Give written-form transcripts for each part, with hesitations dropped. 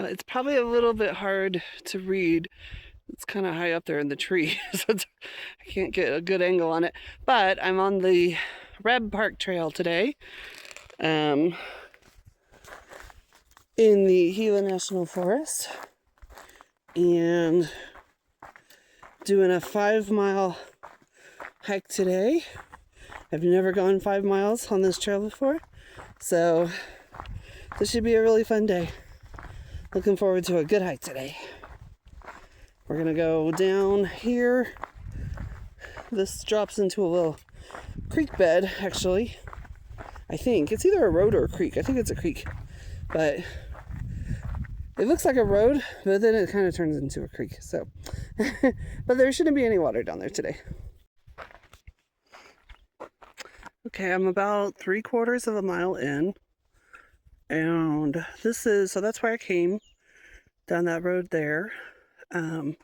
It's probably a little bit hard to read. It's kind of high up there in the tree, so I can't get a good angle on it. But I'm on the Rabb Park Trail today, in the Gila National Forest, and doing a 5-mile hike today. I've never gone 5 miles on this trail before, so this should be a really fun day. Looking forward to a good hike today. We're gonna go down here. This drops into a little creek bed, actually. I think it's either a road or a creek. I think it's a creek, but it looks like a road, but then it kind of turns into a creek. So, but there shouldn't be any water down there today. Okay, I'm about 3/4 of a mile in, and so that's where I came, down that road there. And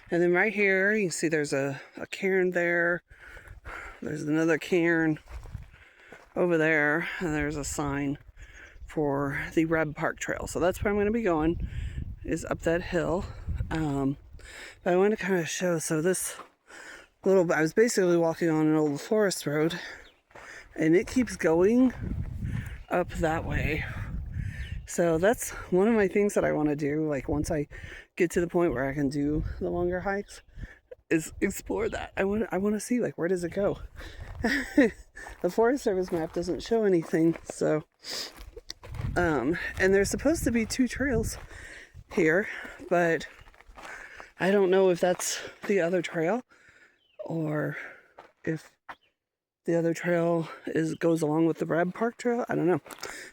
then right here, you can see there's a cairn there. There's another cairn over there, and there's a sign for the Rabb Park Trail. So that's where I'm going to be going, is up that hill. But I want to kind of show, so this I was basically walking on an old forest road, and it keeps going up that way. So that's one of my things that I want to do, like once I get to the point where I can do the longer hikes, is explore that. I want to see, like, where does it go? The Forest Service map doesn't show anything, so and there's supposed to be 2 trails here, but I don't know if that's the other trail or if the other trail goes along with the Rabb Park Trail. I don't know.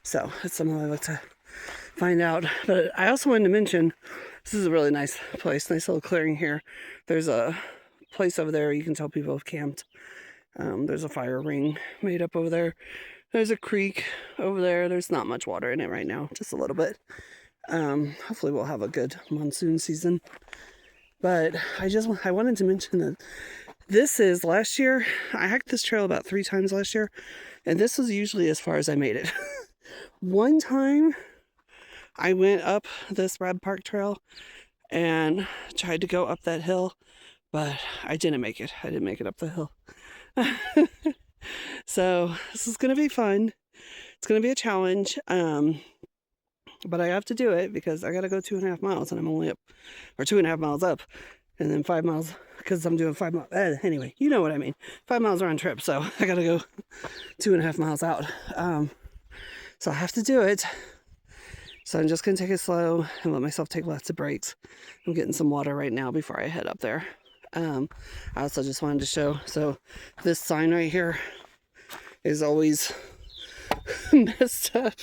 So it's something I'd like to find out. But I also wanted to mention, this is a really nice place, nice little clearing here. There's a place over there you can tell people have camped. There's a fire ring made up over there. There's a creek over there. There's not much water in it right now, just a little bit. Hopefully we'll have a good monsoon season. But I wanted to mention that this is, last year, I hiked this trail about 3 times last year, and this was usually as far as I made it. One time, I went up this Rabb Park Trail and tried to go up that hill, but I didn't make it. I didn't make it up the hill. So this is going to be fun. It's going to be a challenge, but I have to do it because I got to go 2.5 miles, and I'm only up, or 2.5 miles up, and then 5 miles, because I'm doing 5 miles. Anyway, you know what I mean. 5 miles round trip, so I got to go 2.5 miles out. So I have to do it. So I'm just going to take it slow and let myself take lots of breaks. I'm getting some water right now before I head up there. I also just wanted to show, so this sign right here is always messed up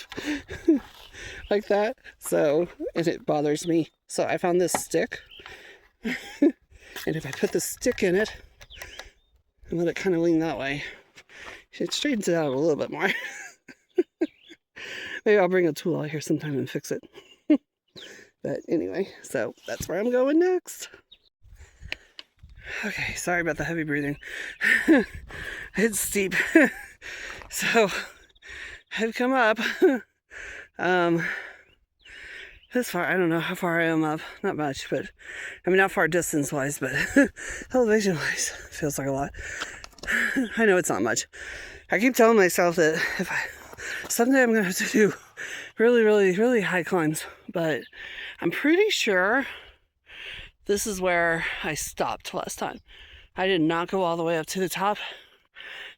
like that. So, and it bothers me. So I found this stick. And if I put the stick in it and let it kind of lean that way, it straightens it out a little bit more. Maybe I'll bring a tool out here sometime and fix it. But anyway, so that's where I'm going next. Okay, sorry about the heavy breathing. It's steep. So I've come up this far. I don't know how far I am up. Not much, but I mean, not far distance wise, but elevation wise, feels like a lot. I know it's not much. I keep telling myself that someday I'm gonna have to do really, really, really high climbs, but I'm pretty sure this is where I stopped last time. I did not go all the way up to the top,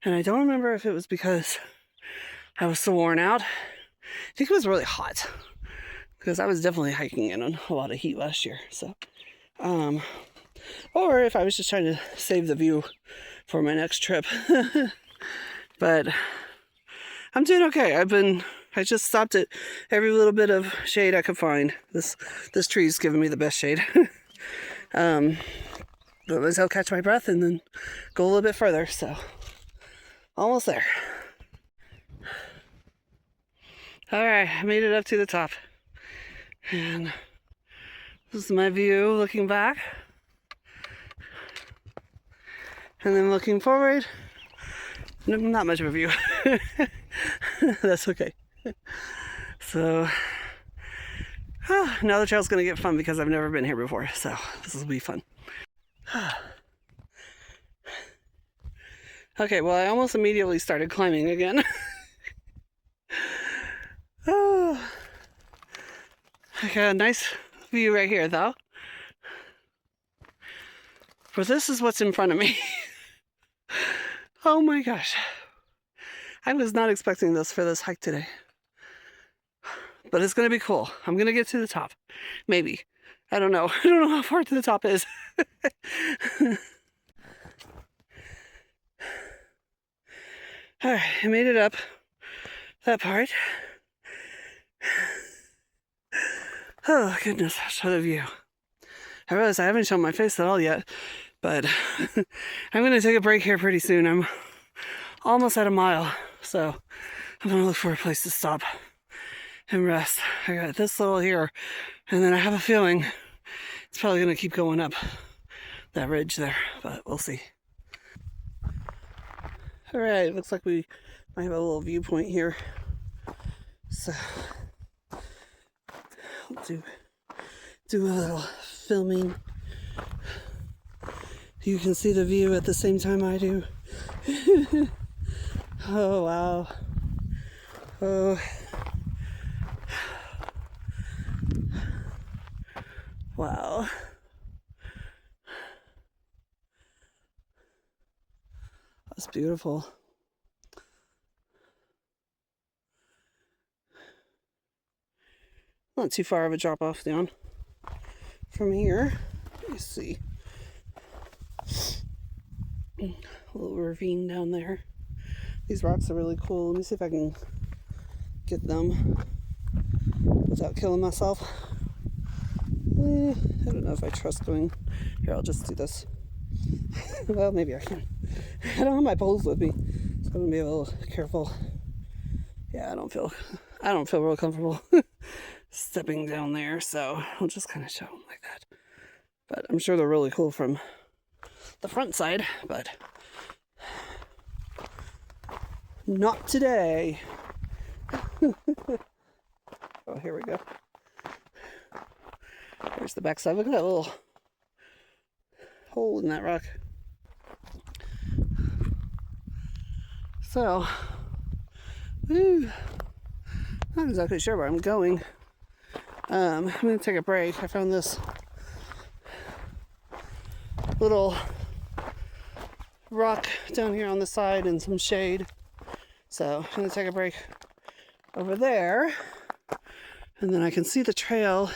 and I don't remember if it was because I was so worn out. I think it was really hot, because I was definitely hiking in a lot of heat last year. So, or if I was just trying to save the view for my next trip. But I'm doing okay. I just stopped at every little bit of shade I could find. This tree's giving me the best shade. Otherwise I'll catch my breath and then go a little bit further. So, almost there. Alright, I made it up to the top. And this is my view looking back. And then looking forward, not much of a view. That's okay. So Now the trail's gonna get fun because I've never been here before, so this will be fun. Okay, well, I almost immediately started climbing again. Oh, I got a nice view right here, though. But this is what's in front of me. Oh my gosh. I was not expecting this for this hike today. But it's going to be cool. I'm going to get to the top. Maybe. I don't know. I don't know how far to the top is. Alright, I made it up that part. Oh, goodness. Show the view. I realize I haven't shown my face at all yet, but I'm going to take a break here pretty soon. I'm almost at a mile, so I'm going to look for a place to stop and rest. I got this little here, and then I have a feeling it's probably going to keep going up that ridge there, but we'll see. All right, looks like we might have a little viewpoint here. So I'll do a little filming. You can see the view at the same time I do. Oh, wow. Oh. Wow. That's beautiful. Not too far of a drop off down from here. Let me see. A little ravine down there. These rocks are really cool. Let me see if I can get them without killing myself. I don't know if I trust going. Here, I'll just do this. Well, maybe I can. I don't have my poles with me, so I'm gonna be a little careful. Yeah, I don't feel real comfortable stepping down there, so I'll just kind of show them like that. But I'm sure they're really cool from the front side, but not today. Oh, here we go. There's the backside. Look at that little hole in that rock. So, not exactly sure where I'm going. I'm going to take a break. I found this little rock down here on the side and some shade. So I'm going to take a break over there. And then I can see the trail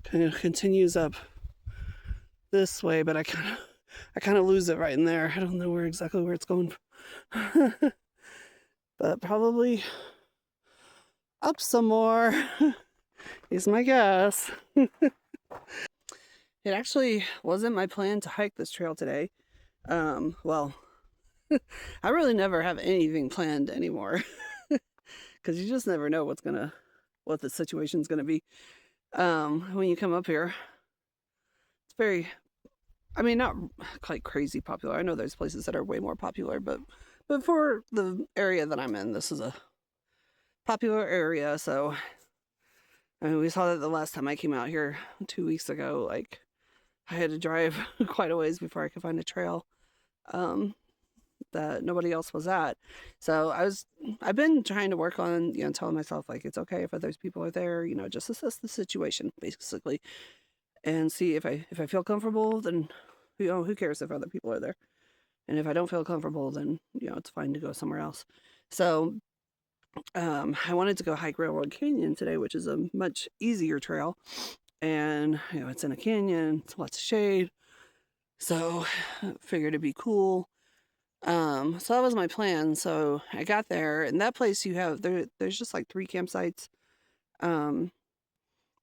kind of continues up this way, but I kind of lose it right in there. I don't know exactly where it's going. But probably up some more is my guess. It actually wasn't my plan to hike this trail today. Well, I really never have anything planned anymore because you just never know what the situation's gonna be. When you come up here, it's very, I mean, not quite crazy popular. I know there's places that are way more popular, but for the area that I'm in, this is a popular area. So, I mean, we saw that the last time I came out here 2 weeks ago. Like, I had to drive quite a ways before I could find a trail that nobody else was at. So I've been trying to work on, telling myself like it's okay if other people are there, just assess the situation basically, and see if I feel comfortable, then who cares if other people are there. And if I don't feel comfortable, then, it's fine to go somewhere else. So, I wanted to go hike Railroad Canyon today, which is a much easier trail. And, it's in a canyon, it's lots of shade. So, I figured it'd be cool. So that was my plan. So I got there, and that place there's just like 3 campsites.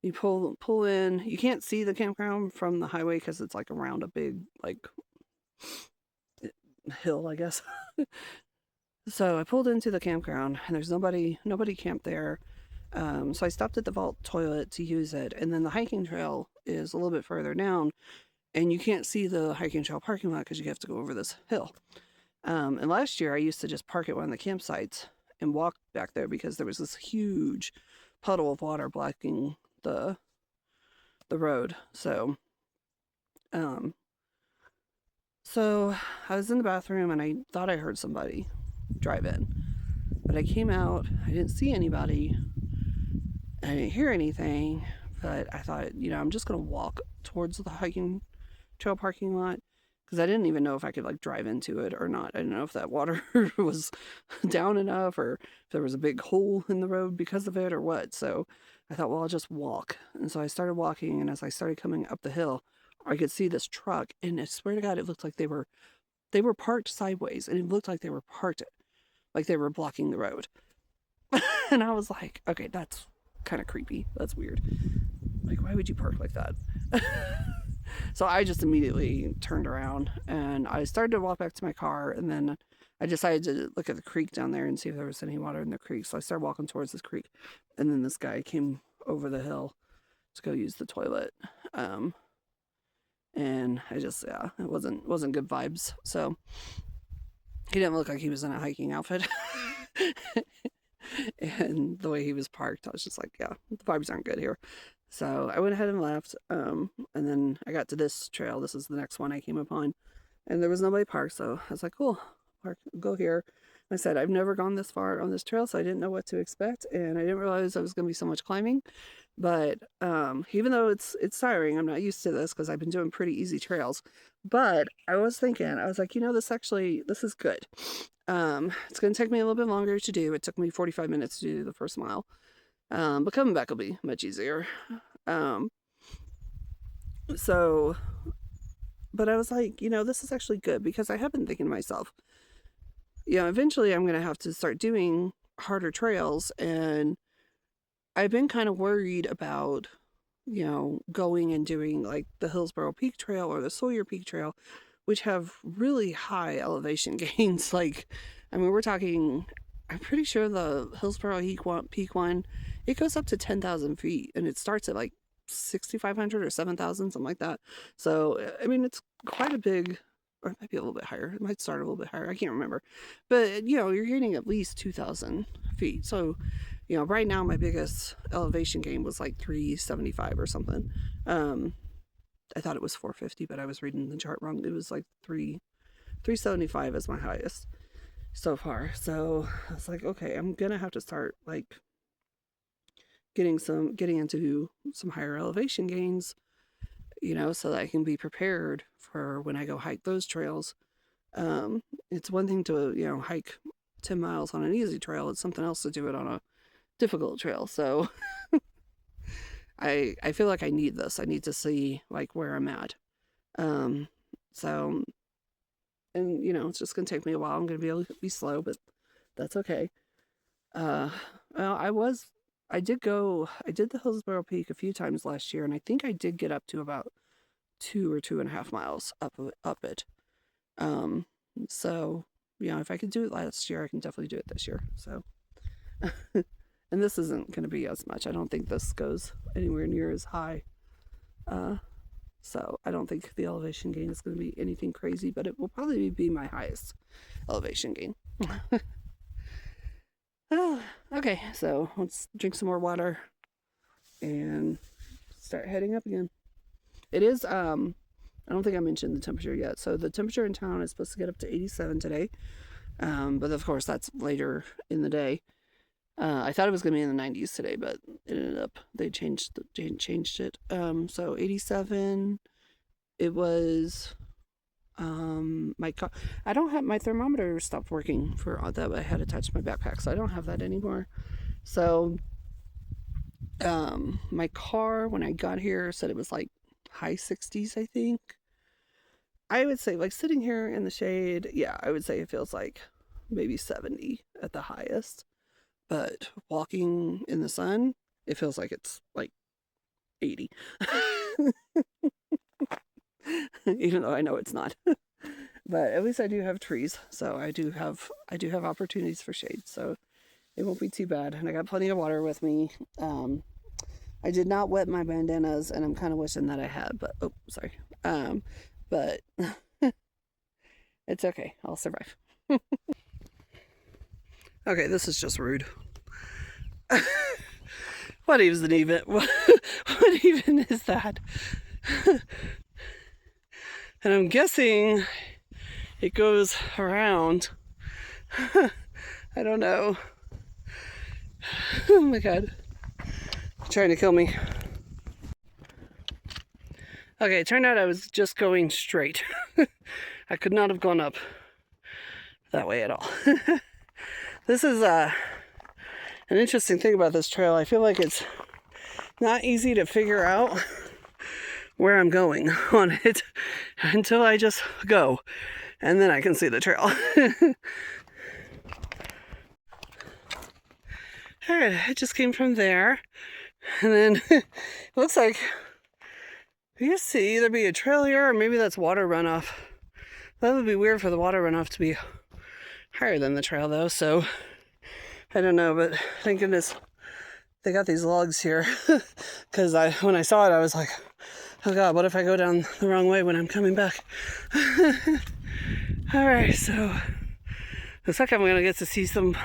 You pull in, you can't see the campground from the highway because it's like around a big, like, hill, I guess. So I pulled into the campground and there's nobody camped there. So I stopped at the vault toilet to use it, and then the hiking trail is a little bit further down, and you can't see the hiking trail parking lot because you have to go over this hill. And last year I used to just park at one of the campsites and walk back there because there was this huge puddle of water blocking the road. So so I was in the bathroom and I thought I heard somebody drive in, but I came out, I didn't see anybody, I didn't hear anything, but I thought, I'm just gonna walk towards the hiking trail parking lot, because I didn't even know if I could like drive into it or not. I didn't know if that water was down enough, or if there was a big hole in the road because of it or what. So I thought, well, I'll just walk. And so I started walking, and as I started coming up the hill, I could see this truck, and I swear to God, it looked like they were parked sideways, and it looked like they were parked like they were blocking the road. And I was like, okay, that's kind of creepy. That's weird. Like, why would you park like that? So I just immediately turned around and I started to walk back to my car, and then I decided to look at the creek down there and see if there was any water in the creek. So I started walking towards this creek, and then this guy came over the hill to go use the toilet. And I just, yeah, it wasn't good vibes. So he didn't look like he was in a hiking outfit. And the way he was parked, I was just like, yeah, the vibes aren't good here. So I went ahead and left. And then I got to this trail. This is the next one I came upon, and there was nobody parked. So I was like, cool, go here. I said, I've never gone this far on this trail, so I didn't know what to expect, and I didn't realize there was going to be so much climbing. But even though it's tiring, I'm not used to this because I've been doing pretty easy trails. But I was thinking, I was like, this is good. It's going to take me a little bit longer to do. It took me 45 minutes to do the first mile. But coming back will be much easier. So, but I was like, this is actually good, because I have been thinking to myself, eventually I'm going to have to start doing harder trails, and I've been kind of worried about, going and doing like the Hillsborough Peak Trail or the Sawyer Peak Trail, which have really high elevation gains. Like, I mean, we're talking, I'm pretty sure the Hillsborough Peak one, it goes up to 10,000 feet, and it starts at like 6,500 or 7,000, something like that. So, I mean, it's quite a big, or it might be a little bit higher. It might start a little bit higher. I can't remember. But, you're getting at least 2,000 feet. So, right now my biggest elevation gain was like 375 or something. I thought it was 450, but I was reading the chart wrong. It was like 375 is my highest so far. So I was like, okay, I'm gonna have to start like getting into some higher elevation gains, so that I can be prepared for when I go hike those trails. It's one thing to, hike 10 miles on an easy trail. It's something else to do it on a difficult trail. So I feel like I need this. I need to see like where I'm at. So, and it's just gonna take me a while. I'm gonna be able to be slow, but that's okay. Well, I did the Hillsborough Peak a few times last year, and I think I did get up to about 2.5 miles up it. So, if I could do it last year, I can definitely do it this year. So, and this isn't going to be as much. I don't think this goes anywhere near as high. So I don't think the elevation gain is going to be anything crazy, but it will probably be my highest elevation gain. Okay, so let's drink some more water and start heading up again. It is, I don't think I mentioned the temperature yet. So the temperature in town is supposed to get up to 87 today. But of course that's later in the day. I thought it was going to be in the 90s today, but it ended up, they changed it. So 87, it was, my car, I don't have, my thermometer stopped working for that. I had to touch my backpack, so I don't have that anymore. So, my car, when I got here, said it was like high 60s, I think. I would say, like, sitting here in the shade, yeah, I would say it feels like maybe 70 at the highest. But walking in the sun, it feels like it's like 80. Even though I know it's not. But at least I do have trees, so I do have opportunities for shade, so it won't be too bad. And I got plenty of water with me. I did not wet my bandanas, and I'm kind of wishing that I had, but oh, sorry. But it's okay. I'll survive. Okay, this is just rude. What even? What even is that? And I'm guessing it goes around. I don't know. Oh my god. Trying to kill me. Okay, it turned out I was just going straight. I could not have gone up that way at all. This is an interesting thing about this trail. I feel like it's not easy to figure out where I'm going on it until I just go, and then I can see the trail. Alright, it just came from there, and then it looks like you used to either be a trail here or maybe that's water runoff. That would be weird for the water runoff to be higher than the trail though, so I don't know, but thank goodness they got these logs here, because when I saw it I was like, oh god, what if I go down the wrong way when I'm coming back? Alright, so looks like I'm gonna get to see some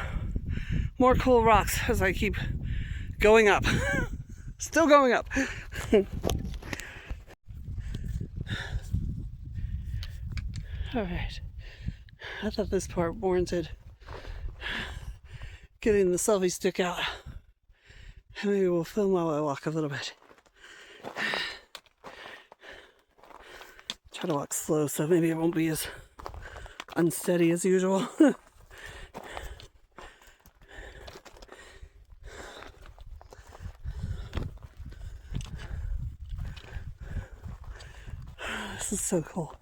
more cool rocks as I keep going up. Still going up. Alright, I thought this part warranted getting the selfie stick out. Maybe we'll film while I walk a little bit. Try to walk slow so maybe it won't be as unsteady as usual. This is so cool.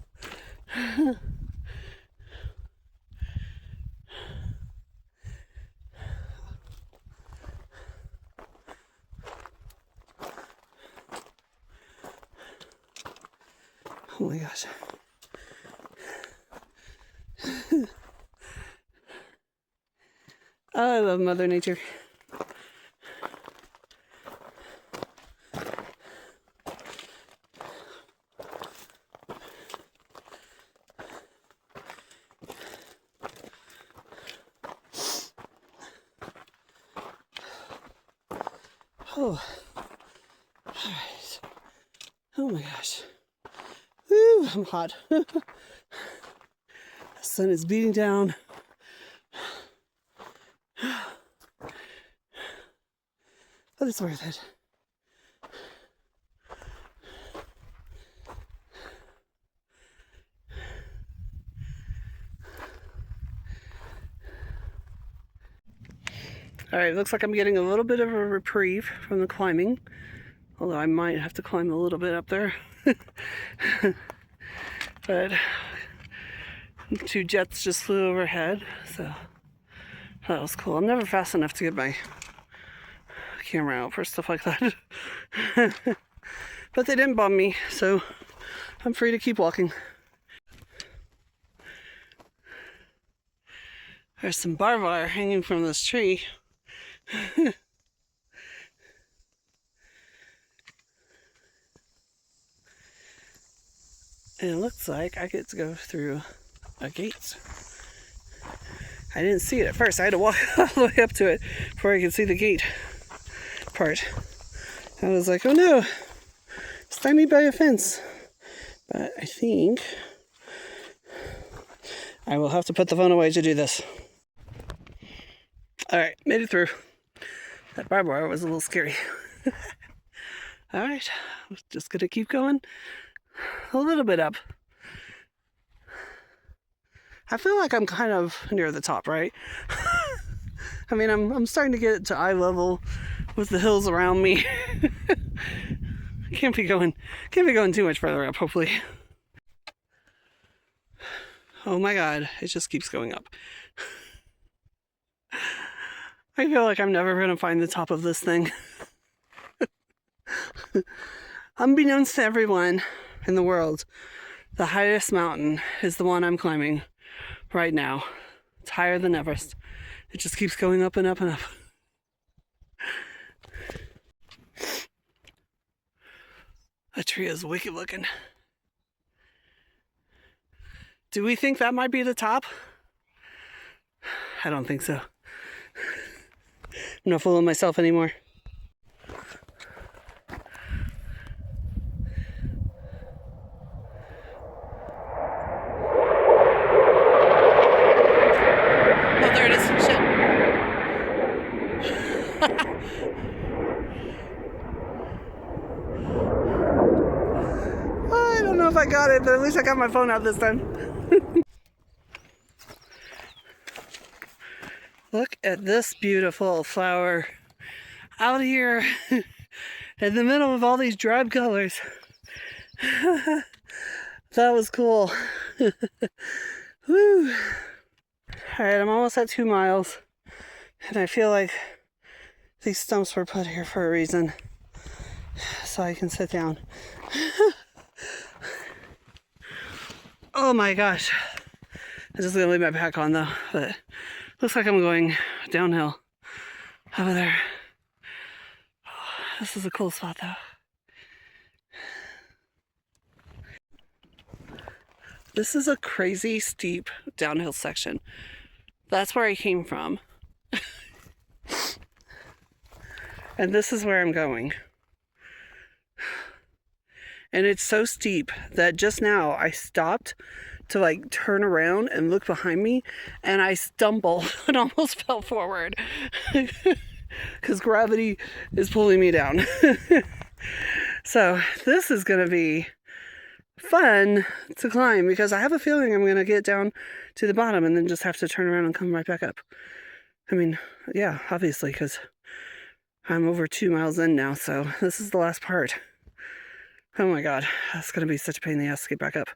Oh my gosh. I love Mother Nature. Oh, all right. Oh my gosh. Woo, I'm hot. The sun is beating down. But it's worth it. All right, looks like I'm getting a little bit of a reprieve from the climbing, although I might have to climb a little bit up there. But 2 jets just flew overhead, so that was cool. I'm never fast enough to get my camera out for stuff like that. But they didn't bomb me, so I'm free to keep walking. There's some barbed wire hanging from this tree. And it looks like I get to go through a gate. I didn't see it at first. I had to walk all the way up to it before I could see the gate part. I was like, oh no, stymied by a fence. But I think I will have to put the phone away to do this. Alright, made it through. That barbed wire was a little scary. Alright, I'm just gonna keep going a little bit up. I feel like I'm kind of near the top, right? I mean, I'm starting to get to eye level with the hills around me. Can't be going too much further up, hopefully. Oh my god, it just keeps going up. I feel like I'm never gonna find the top of this thing. Unbeknownst to everyone in the world, the highest mountain is the one I'm climbing right now. It's higher than Everest. It just keeps going up and up and up. That tree is wicked looking. Do we think that might be the top? I don't think so. I'm not fooling myself anymore. I got it, but at least I got my phone out this time. Look at this beautiful flower out here in the middle of all these drab colors. That was cool. Woo. Alright, I'm almost at 2 miles, and I feel like these stumps were put here for a reason, so I can sit down. Oh my gosh. I'm just gonna leave my pack on though, but looks like I'm going downhill over there. This is a cool spot though. This is a crazy steep downhill section. That's where I came from. And this is where I'm going. And it's so steep that just now I stopped to like turn around and look behind me, and I stumbled and almost fell forward because gravity is pulling me down. So this is gonna be fun to climb because I have a feeling I'm gonna get down to the bottom and then just have to turn around and come right back up. I mean, yeah, obviously, because I'm over 2 miles in now, so this is the last part. Oh my god, that's gonna be such a pain in the ass to get back up.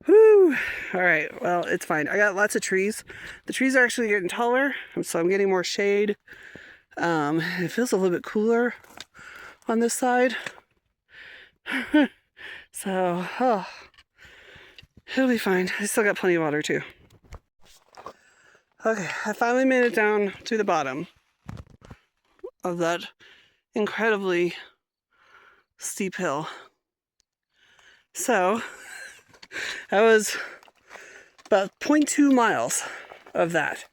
Woo! Alright, well, it's fine. I got lots of trees. The trees are actually getting taller, so I'm getting more shade. It feels a little bit cooler on this side. So, it'll be fine. I still got plenty of water too. Okay, I finally made it down to the bottom of that incredibly steep hill. So, that was about 0.2 miles of that.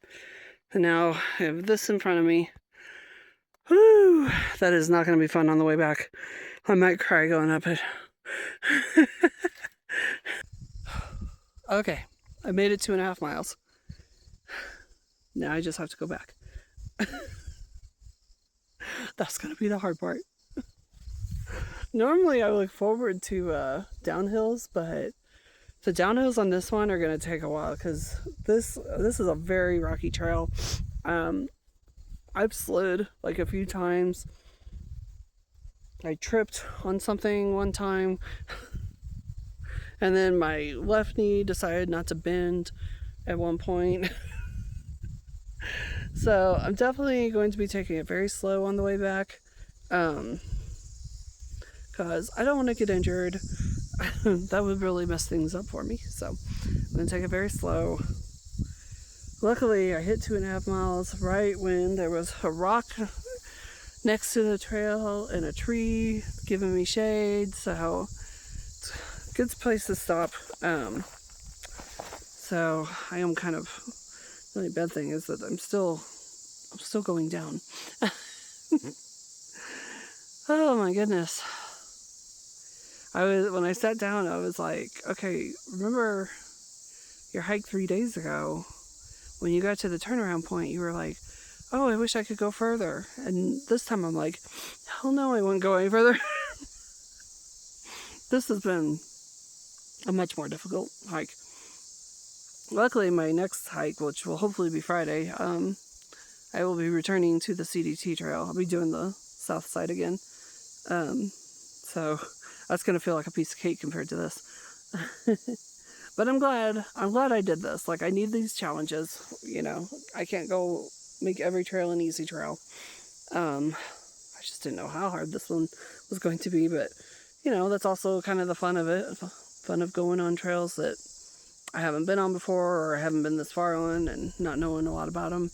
And now I have this in front of me. Woo! That is not going to be fun on the way back. I might cry going up it. Okay, I made it 2.5 miles. Now I just have to go back. That's going to be the hard part. Normally I look forward to downhills, but the downhills on this one are going to take a while because this is a very rocky trail. I've slid like a few times. I tripped on something one time and then my left knee decided not to bend at one point. So I'm definitely going to be taking it very slow on the way back. Because I don't want to get injured. That would really mess things up for me. So I'm going to take it very slow. Luckily, I hit 2.5 miles right when there was a rock next to the trail and a tree giving me shade. So it's a good place to stop. So I am kind of, the only bad thing is that I'm still going down. Oh my goodness. When I sat down, I was like, okay, remember your hike 3 days ago? When you got to the turnaround point, you were like, oh, I wish I could go further. And this time I'm like, hell no, I wouldn't go any further. This has been a much more difficult hike. Luckily, my next hike, which will hopefully be Friday, I will be returning to the CDT trail. I'll be doing the south side again. So that's going to feel like a piece of cake compared to this. But I'm glad I did this. Like, I need these challenges, you know. I can't go make every trail an easy trail. I just didn't know how hard this one was going to be, but, you know, that's also kind of the fun of it. Fun of going on trails that I haven't been on before or I haven't been this far on and not knowing a lot about them.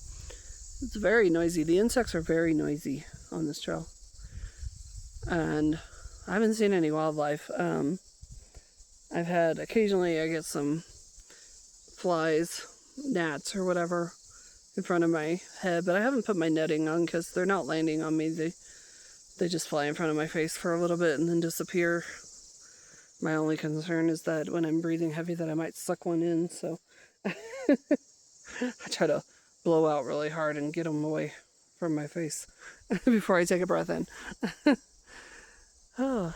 It's very noisy. The insects are very noisy on this trail. And I haven't seen any wildlife. I've had, occasionally I get some flies, gnats or whatever in front of my head, but I haven't put my netting on because they're not landing on me. They just fly in front of my face for a little bit and then disappear. My only concern is that when I'm breathing heavy that I might suck one in, so I try to blow out really hard and get them away from my face before I take a breath in. Oh.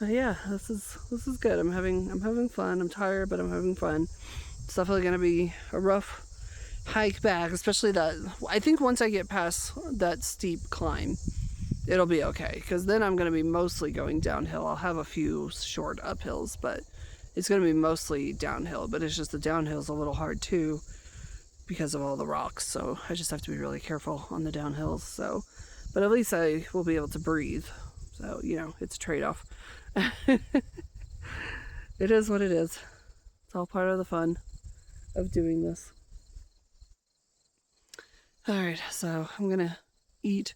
Yeah, this is good. I'm having fun. I'm tired, but I'm having fun. It's definitely gonna be a rough hike back, especially that. I think once I get past that steep climb, it'll be okay, because then I'm gonna be mostly going downhill. I'll have a few short uphills, but it's gonna be mostly downhill. But it's just the downhill's a little hard too because of all the rocks. So I just have to be really careful on the downhills. So, but at least I will be able to breathe. So it's a trade-off. It is what it is. It's all part of the fun of doing this. All right, so I'm gonna eat.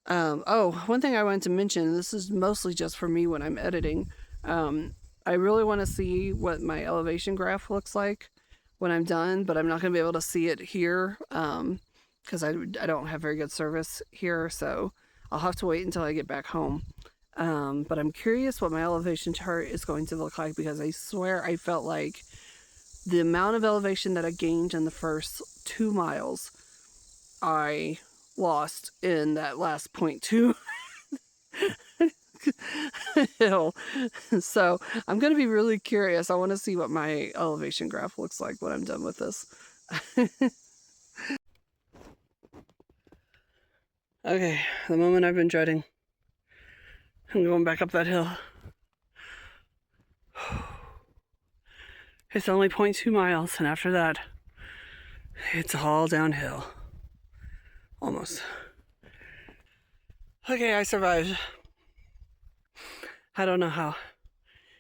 Oh, one thing I wanted to mention, this is mostly just for me when I'm editing. I really want to see what my elevation graph looks like when I'm done, but I'm not going to be able to see it here because I don't have very good service here, so I'll have to wait until I get back home. But I'm curious what my elevation chart is going to look like, because I swear I felt like the amount of elevation that I gained in the first 2 miles, I lost in that last 0.2 hill. So I'm going to be really curious. I want to see what my elevation graph looks like when I'm done with this. Okay, the moment I've been dreading. I'm going back up that hill. It's only 0.2 miles, and after that, it's all downhill. Almost. Okay, I survived. I don't know how.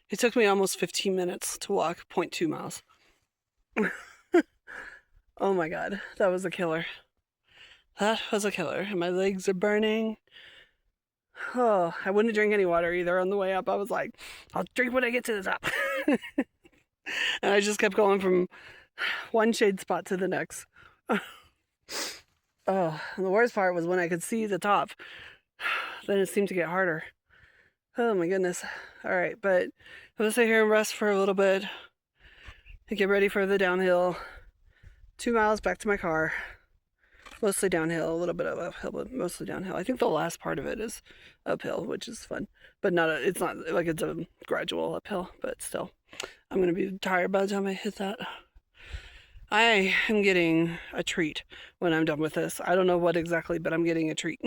It took me almost 15 minutes to walk 0.2 miles. Oh my god, that was a killer. That was a killer. And my legs are burning. Oh, I wouldn't drink any water either on the way up. I was like, I'll drink when I get to the top. And I just kept going from one shade spot to the next. Oh, and the worst part was when I could see the top. Then it seemed to get harder. Oh my goodness. All right, but I'm gonna sit here and rest for a little bit and get ready for the downhill. 2 miles back to my car. Mostly downhill, a little bit of uphill, but mostly downhill. I think the last part of it is uphill, which is fun, but it's not like it's a gradual uphill, but still. I'm gonna be tired by the time I hit that. I am getting a treat when I'm done with this. I don't know what exactly, but I'm getting a treat.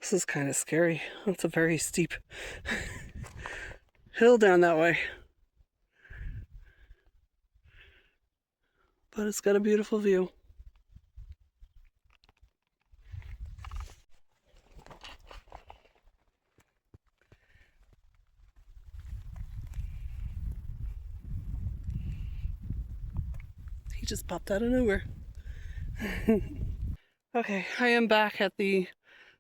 This is kind of scary. It's a very steep hill down that way. But it's got a beautiful view. He just popped out of nowhere. Okay, I am back at the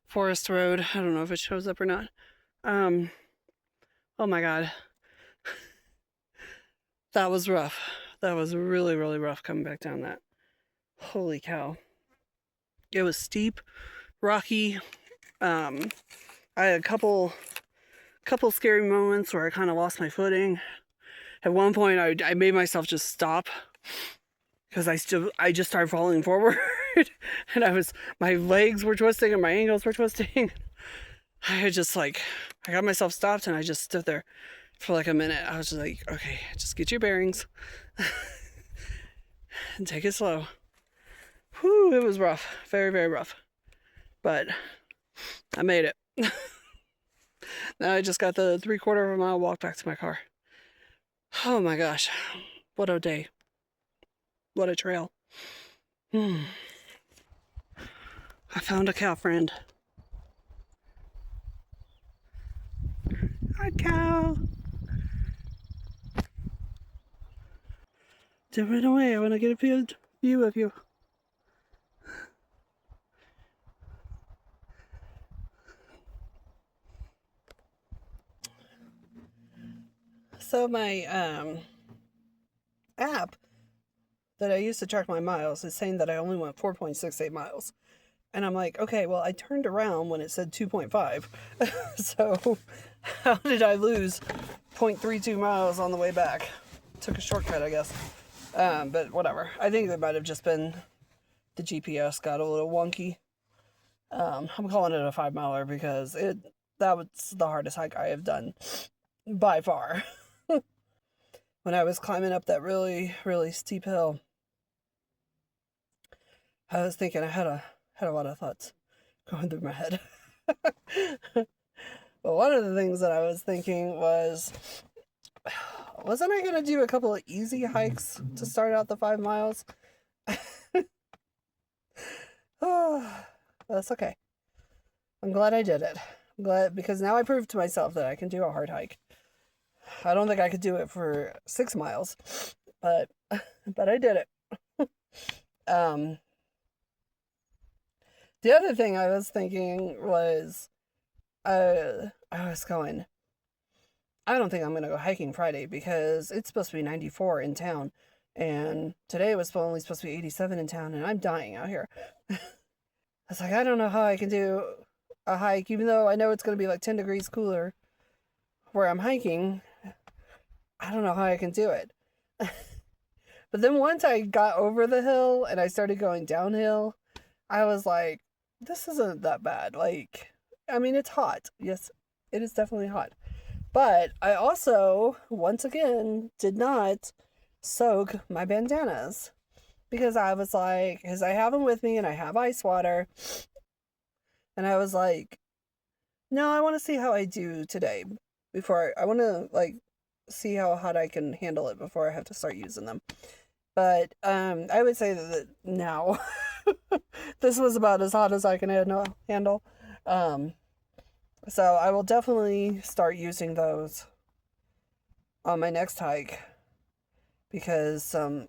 forest road. I don't know if it shows up or not. Oh my god. That was rough. That was really, really rough coming back down that. Holy cow. It was steep, rocky. I had a couple scary moments where I kind of lost my footing. At one point, I made myself just stop because I just started falling forward, and my legs were twisting and my ankles were twisting. I got myself stopped, and I just stood there for like a minute. I was just like, okay, just get your bearings and take it slow. Whew, it was rough, very, very rough, but I made it. Now I just got the 3/4 of a mile walk back to my car. Oh my gosh, what a day. What a trail. I found a cow friend. Hi, cow. Don't run away. I want to get a good view of you. So my app that I use to track my miles is saying that I only went 4.68 miles. And I'm like, okay, well, I turned around when it said 2.5. So how did I lose 0.32 miles on the way back? Took a shortcut, I guess. But whatever. I think it might have just been the GPS got a little wonky. I'm calling it a 5-miler because that was the hardest hike I have done by far. When I was climbing up that really, really steep hill, I was thinking I had a lot of thoughts going through my head. But one of the things that I was thinking was, wasn't I going to do a couple of easy hikes to start out the 5 miles? Oh, that's okay. I'm glad I did it. I'm glad, because now I proved to myself that I can do a hard hike. I don't think I could do it for 6 miles, but I did it. The other thing I was thinking was, I was going, I don't think I'm going to go hiking Friday because it's supposed to be 94 in town. And today was only supposed to be 87 in town, and I'm dying out here. I was like, I don't know how I can do a hike, even though I know it's going to be like 10 degrees cooler where I'm hiking. I don't know how I can do it. But then once I got over the hill and I started going downhill, I was like, this isn't that bad. Like, I mean, it's hot. Yes, it is definitely hot. But I also, once again, did not soak my bandanas because I was like, because I have them with me and I have ice water. And I was like, no, I want to see how I do today before I want to like see how hot I can handle it before I have to start using them. But I would say that now this was about as hot as I can handle. So I will definitely start using those on my next hike because a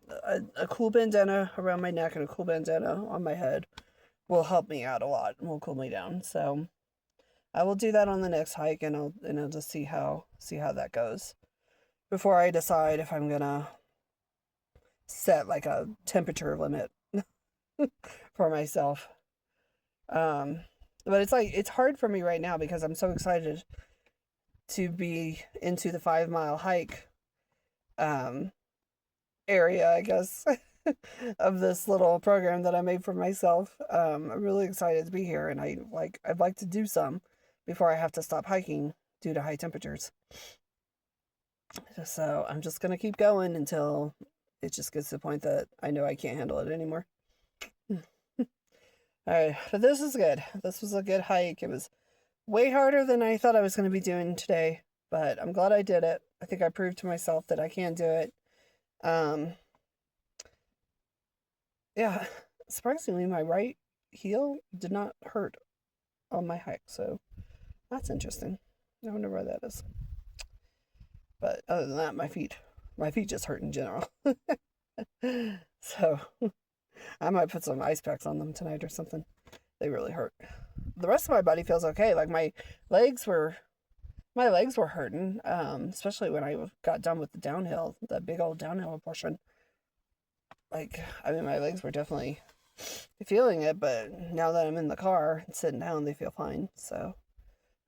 cool bandana around my neck and a cool bandana on my head will help me out a lot and will cool me down. So I will do that on the next hike, and I'll just see how that goes before I decide if I'm gonna set like a temperature limit for myself. But it's hard for me right now because I'm so excited to be into the 5-mile hike area, I guess, of this little program that I made for myself. I'm really excited to be here, and I'd like to do some before I have to stop hiking due to high temperatures. So I'm just gonna keep going until it just gets to the point that I know I can't handle it anymore. Alright, but this is good. This was a good hike. It was way harder than I thought I was going to be doing today, but I'm glad I did it. I think I proved to myself that I can do it. Yeah, surprisingly, my right heel did not hurt on my hike, so that's interesting. I wonder why that is. But other than that, my feet just hurt in general. So I might put some ice packs on them tonight or something. They really hurt. The rest of my body feels okay. Like my legs were hurting, especially when I got done with the downhill, the big old downhill portion. Like, I mean, my legs were definitely feeling it, but now that I'm in the car and sitting down, they feel fine. So,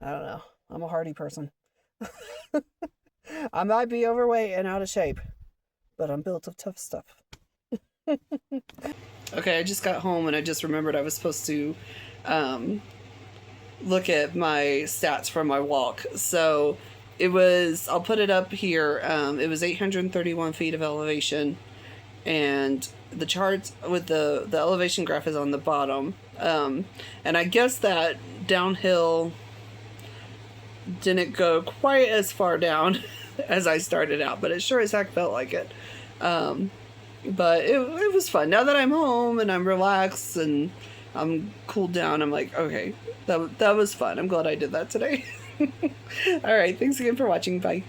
I don't know. I'm a hardy person. I might be overweight and out of shape, but I'm built of tough stuff. Okay, I just got home and I just remembered I was supposed to look at my stats from my walk. So I'll put it up here. It was 831 feet of elevation, and the charts with the elevation graph is on the bottom. And I guess that downhill didn't go quite as far down as I started out, but it sure as heck felt like it. But it was fun. Now that I'm home and I'm relaxed and I'm cooled down, I'm like, okay, that was fun. I'm glad I did that today. All right, thanks again for watching. Bye.